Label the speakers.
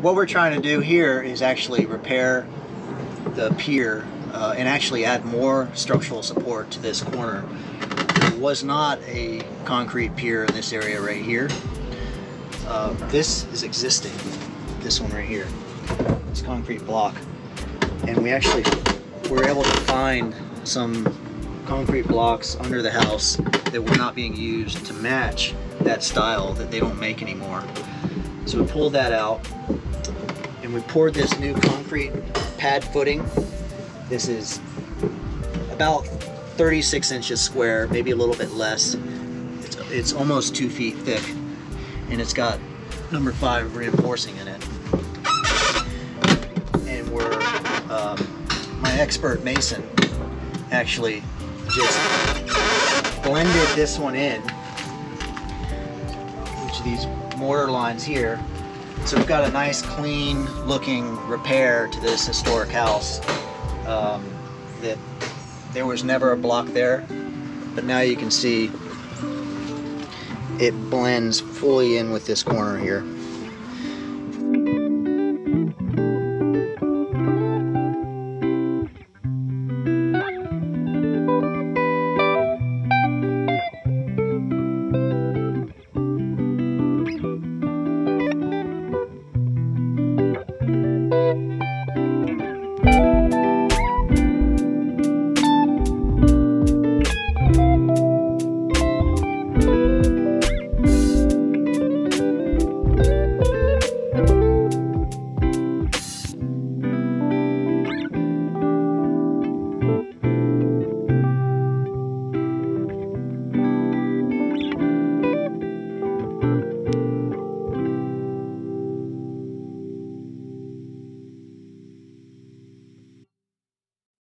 Speaker 1: what we're trying to do here is actually repair the pier and actually add more structural support to this corner. There was not a concrete pier in this area right here. This is existing, this one right here, this concrete block. And we actually were able to find some concrete blocks under the house that were not being used to match that style that they don't make anymore. So we pulled that out and we poured this new concrete pad footing. This is about 36 inches square, maybe a little bit less. It's almost 2 feet thick, and it's got number 5 reinforcing in it. And we're my expert mason actually just blended this one in, which these mortar lines here. So we've got a nice clean looking repair to this historic house. That there was never a block there, but now you can see it blends fully in with this corner here.